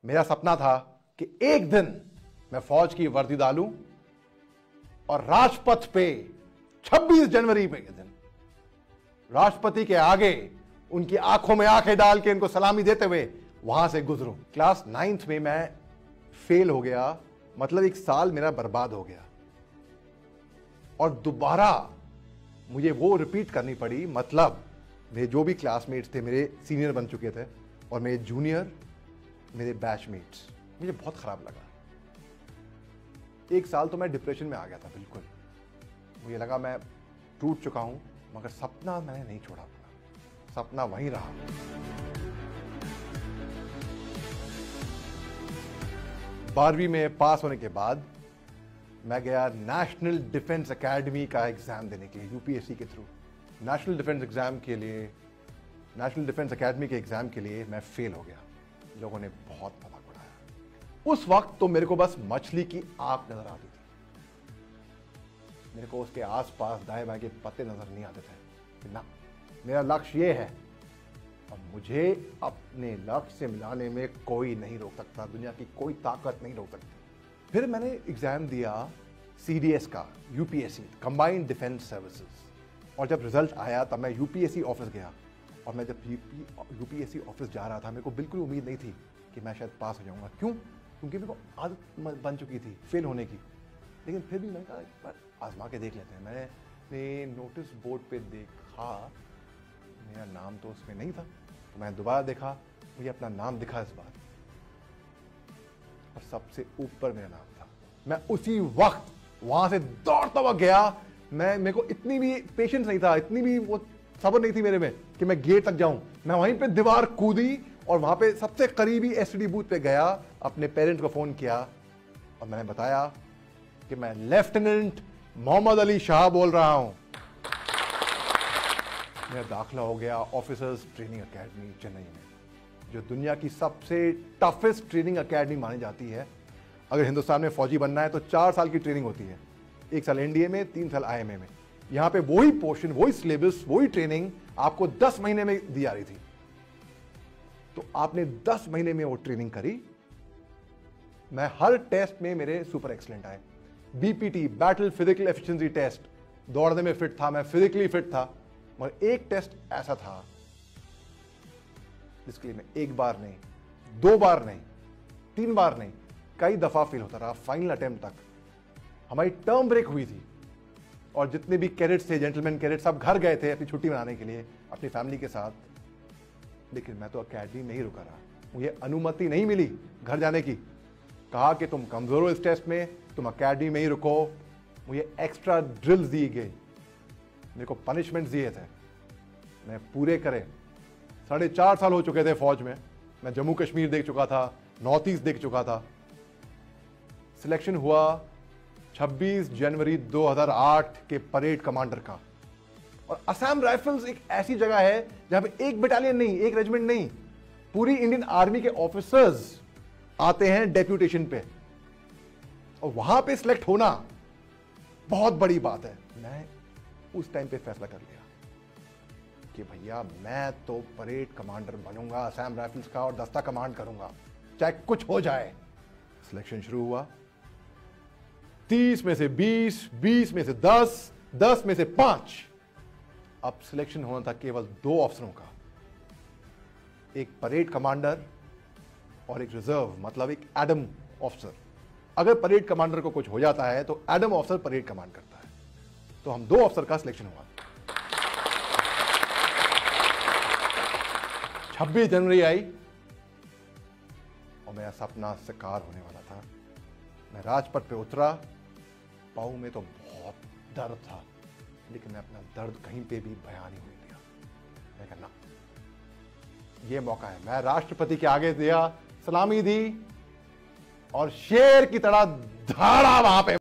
मेरा सपना था कि एक दिन मैं फौज की वर्दी डालूं और राजपथ पे 26 जनवरी पे के दिन राष्ट्रपति के आगे उनकी आंखों में आंखें डाल के इनको सलामी देते हुए वहां से गुजरूं। क्लास 9th में मैं फेल हो गया, मतलब एक साल मेरा बर्बाद हो गया और दोबारा मुझे वो रिपीट करनी पड़ी। मतलब मेरे जो भी क्लासमेट्स थे मेरे सीनियर बन चुके थे और मेरे जूनियर मेरे बैचमेट्स, मुझे बहुत खराब लगा। एक साल तो मैं डिप्रेशन में आ गया था बिल्कुल। मुझे लगा मैं टूट चुका हूं, मगर सपना मैंने नहीं छोड़ा अपना, सपना वहीं रहा। बारहवीं में पास होने के बाद मैं गया नेशनल डिफेंस एकेडमी का एग्जाम देने के लिए, यूपीएससी के थ्रू। नेशनल डिफेंस एग्जाम के लिए, नेशनल डिफेंस एकेडमी के एग्जाम के लिए मैं फेल हो गया। लोगों ने बहुत मजाक उड़ाया। उस वक्त तो मेरे को बस मछली की आंख नजर आती थी, मेरे को उसके आसपास दाएं बाएं के पत्ते नजर नहीं आते थे कि ना, मेरा लक्ष्य ये है और मुझे अपने लक्ष्य से मिलाने में कोई नहीं रोक सकता, दुनिया की कोई ताकत नहीं रोक सकती। फिर मैंने एग्जाम दिया सीडीएस का, यूपीएससी कंबाइंड डिफेंस सर्विसेज, और जब रिजल्ट आया तब मैं यूपीएससी ऑफिस गया। और मैं जब यूपीएससी ऑफिस जा रहा था, मेरे को बिल्कुल उम्मीद नहीं थी कि मैं शायद पास हो जाऊंगा। क्यों? क्योंकि मेरे को आदत बन चुकी थी फेल होने की। लेकिन फिर भी मैंने कहा एक बार आजमा के देख लेते हैं। मैंने नोटिस बोर्ड पे देखा, मेरा नाम तो उसमें नहीं था, तो मैं दोबारा देखा, मुझे अपना नाम दिखा इस बार और सबसे ऊपर मेरा नाम था। मैं उसी वक्त वहां से दौड़ता हुआ गया। मेरे को इतनी भी पेशेंस नहीं था, इतनी भी वो सब्र नहीं थी मेरे में कि मैं गेट तक जाऊं। मैं वहीं पे दीवार कूदी और वहां पे सबसे करीबी एसटीडी बूथ पे गया, अपने पेरेंट्स को फोन किया और मैंने बताया कि मैं लेफ्टिनेंट मोहम्मद अली शाह बोल रहा हूं। मेरा दाखिला हो गया ऑफिसर्स ट्रेनिंग एकेडमी चेन्नई में, जो दुनिया की सबसे टफेस्ट ट्रेनिंग एकेडमी मानी जाती है। अगर हिंदुस्तान में फौजी बनना है तो 4 साल की ट्रेनिंग होती है, 1 साल एनडीए में, 3 साल आईएमए में। यहां पे वही पोर्शन, वही सिलेबस, वही ट्रेनिंग आपको 10 महीने में दी जा रही थी। तो आपने 10 महीने में वो ट्रेनिंग करी। मैं हर टेस्ट में मेरे सुपर एक्सीलेंट आए। BPT, battle physical efficiency test, दौड़ने में फिट था मैं, फिजिकली फिट था। मगर एक टेस्ट ऐसा था जिसके लिए मैं 1 बार नहीं, 2 बार नहीं, 3 बार नहीं, कई दफा फेल होता रहा। फाइनल अटेम्प्ट तक हमारी टर्म ब्रेक हुई थी और जितने भी कैडेट्स थे, जेंटलमैन कैडेट, सब घर गए थे अपनी छुट्टी मनाने के लिए अपनी फैमिली के साथ। लेकिन मैं तो अकेडमी में ही रुका रहा। मुझे अनुमति नहीं मिली घर जाने की। कहा कि तुम कमजोर हो इस टेस्ट में, तुम अकेडमी में ही रुको। मुझे एक्स्ट्रा ड्रिल्स दी गई, मेरे को पनिशमेंट्स दिए थे, मैं पूरे करे। 4.5 साल हो चुके थे फौज में। मैं जम्मू कश्मीर देख चुका था, नॉर्थ ईस्ट देख चुका था। सिलेक्शन हुआ 26 जनवरी 2008 के परेड कमांडर का। और असम राइफल्स एक ऐसी जगह है जहां पे एक बटालियन नहीं, एक रेजिमेंट नहीं, पूरी इंडियन आर्मी के ऑफिसर्स आते हैं डेप्यूटेशन पे, और वहां पे सिलेक्ट होना बहुत बड़ी बात है। मैं उस टाइम पे फैसला कर लिया कि भैया मैं तो परेड कमांडर बनूंगा असम राइफल्स का और दस्ता कमांड करूंगा, चाहे कुछ हो जाए। सिलेक्शन शुरू हुआ। 30 में से 20, 20 में से 10, 10 में से 5। अब सिलेक्शन होना था केवल 2 अफसरों का, एक परेड कमांडर और एक रिजर्व, मतलब एक एडम ऑफिसर। अगर परेड कमांडर को कुछ हो जाता है तो एडम ऑफिसर परेड कमांड करता है। तो हम 2 अफसर का सिलेक्शन हुआ। 26 जनवरी आई और मेरा सपना साकार होने वाला था। मैं राजपथ पे उतरा, पाँव में तो बहुत दर्द था, लेकिन मैं अपना दर्द कहीं पे भी बयान नहीं होने दिया। मैं कहना ये मौका है। मैं राष्ट्रपति के आगे दिया, सलामी दी और शेर की तरह धाड़ा वहां पे